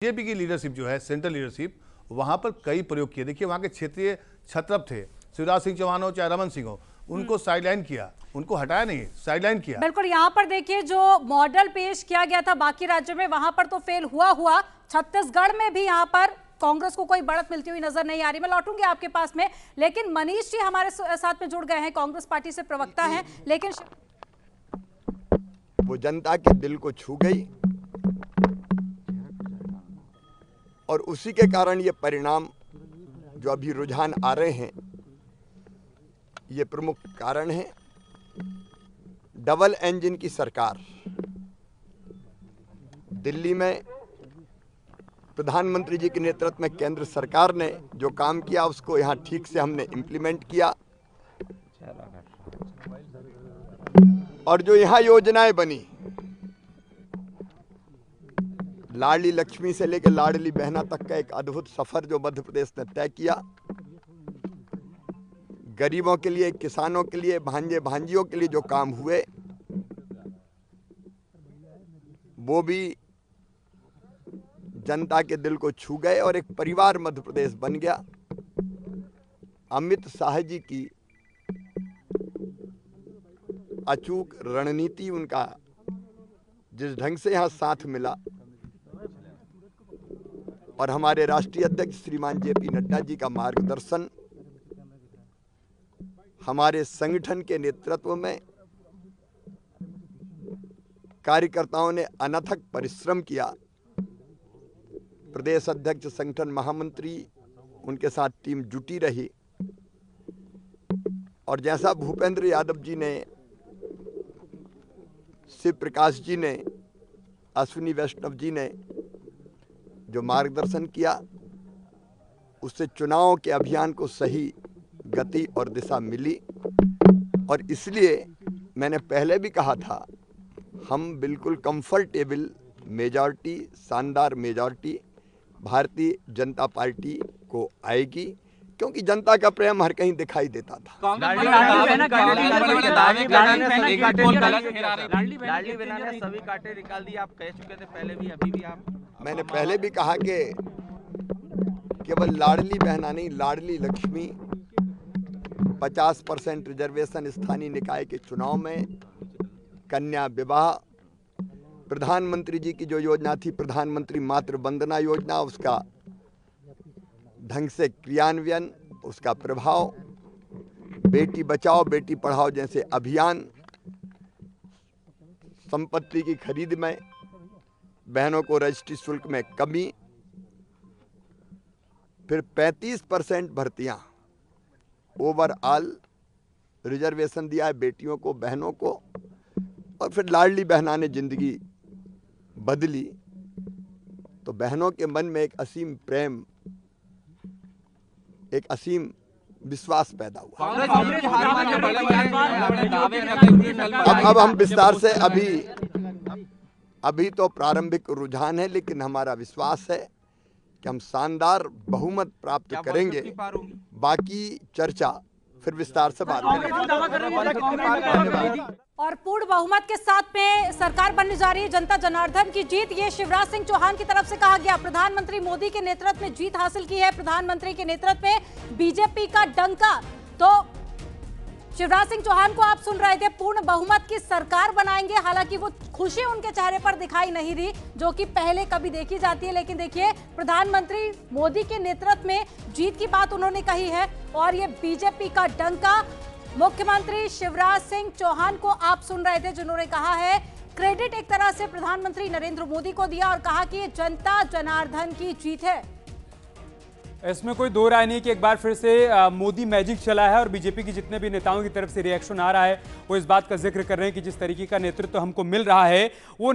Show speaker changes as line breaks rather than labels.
BJP की leadership जो है, सेंट्रल लीडरशिप, वहां पर कई प्रयोग किए। देखिए वहां के क्षेत्रीय छत्रप थे, शिवराज सिंह चौहान हो चाहे रमन सिंह हो, उनको साइडलाइन किया, उनको हटाया नहीं, साइडलाइन किया।
बिल्कुल, यहाँ पर देखिए जो मॉडल पेश किया गया था बाकी राज्यों में, वहां पर तो फेल हुआ। छत्तीसगढ़ में भी यहाँ पर कांग्रेस को कोई बढ़त मिलती हुई नजर नहीं आ रही। मैं लौटूंगी आपके पास में, लेकिन मनीष जी हमारे साथ में जुड़ गए हैं, कांग्रेस पार्टी से प्रवक्ता हैं। लेकिन
वो जनता के दिल को छू गई और उसी के कारण ये परिणाम जो अभी रुझान आ रहे हैं, ये प्रमुख कारण है। डबल इंजन की सरकार दिल्ली में प्रधानमंत्री जी के नेतृत्व में केंद्र सरकार ने जो काम किया उसको यहाँ ठीक से हमने इम्प्लीमेंट किया, और जो यहाँ योजनाएं बनी, लाडली लक्ष्मी से लेकर लाडली बहना तक का एक अद्भुत सफर जो मध्य प्रदेश ने तय किया, गरीबों के लिए, किसानों के लिए, भांजे भांजियों के लिए जो काम हुए वो भी जनता के दिल को छू गए और एक परिवार मध्य प्रदेश बन गया। अमित शाह जी की अचूक रणनीति, उनका जिस ढंग से यहाँ साथ मिला, और हमारे राष्ट्रीय अध्यक्ष श्रीमान जेपी नड्डा जी का मार्गदर्शन, हमारे संगठन के नेतृत्व में कार्यकर्ताओं ने अनथक परिश्रम किया। प्रदेश अध्यक्ष, संगठन महामंत्री, उनके साथ टीम जुटी रही, और जैसा भूपेंद्र यादव जी ने, शिव प्रकाश जी ने, अश्विनी वैष्णव जी ने जो मार्गदर्शन किया, उससे चुनाव के अभियान को सही गति और दिशा मिली। और इसलिए मैंने पहले भी कहा था, हम बिल्कुल कंफर्टेबल मेजॉरिटी, शानदार मेजॉरिटी भारतीय जनता पार्टी को आएगी, क्योंकि जनता का प्रेम हर कहीं दिखाई देता था।
सभी कांटे निकाल दिए, आप कह चुके थे पहले भी, अभी भी आप।
मैंने पहले भी कहा कि केवल लाडली बहना नहीं, लाडली लक्ष्मी, 50% रिजर्वेशन स्थानीय निकाय के चुनाव में, कन्या विवाह, प्रधानमंत्री जी की जो योजना थी प्रधानमंत्री मातृ वंदना योजना, उसका ढंग से क्रियान्वयन, उसका प्रभाव, बेटी बचाओ बेटी पढ़ाओ जैसे अभियान, संपत्ति की खरीद में बहनों को रजिस्ट्री शुल्क में कमी, फिर 35% भर्तियां, ओवरऑल रिजर्वेशन दिया है बेटियों को, बहनों को, और फिर लाडली बहना ने जिंदगी बदली। तो बहनों के मन में एक असीम प्रेम, एक असीम विश्वास पैदा हुआ। अब हम विस्तार से, अभी तो प्रारंभिक रुझान है, लेकिन हमारा विश्वास है कि हम शानदार बहुमत प्राप्त करेंगे। बाकी चर्चा फिर विस्तार से बात करेंगे।
और पूर्ण बहुमत के साथ में सरकार बनने जा रही है, जनता जनार्दन की जीत, ये शिवराज सिंह चौहान की तरफ से कहा गया। प्रधानमंत्री मोदी के नेतृत्व में जीत हासिल की है, प्रधानमंत्री के नेतृत्व में बीजेपी का डंका। तो शिवराज सिंह चौहान को आप सुन रहे थे, पूर्ण बहुमत की सरकार बनाएंगे। हालांकि वो खुशी उनके चेहरे पर दिखाई नहीं दी, जो कि पहले कभी देखी जाती है। लेकिन देखिए, प्रधानमंत्री मोदी के नेतृत्व में जीत की बात उन्होंने कही है, और ये बीजेपी का डंका। मुख्यमंत्री शिवराज सिंह चौहान को आप सुन रहे थे, जिन्होंने कहा है, क्रेडिट एक तरह से प्रधानमंत्री नरेंद्र मोदी को दिया और कहा कि ये जनता जनार्दन की जीत है।
इसमें कोई दो राय नहीं कि एक बार फिर से मोदी मैजिक चला है, और बीजेपी के जितने भी नेताओं की तरफ से रिएक्शन आ रहा है वो इस बात का जिक्र कर रहे हैं कि जिस तरीके का नेतृत्व हमको मिल रहा है, वो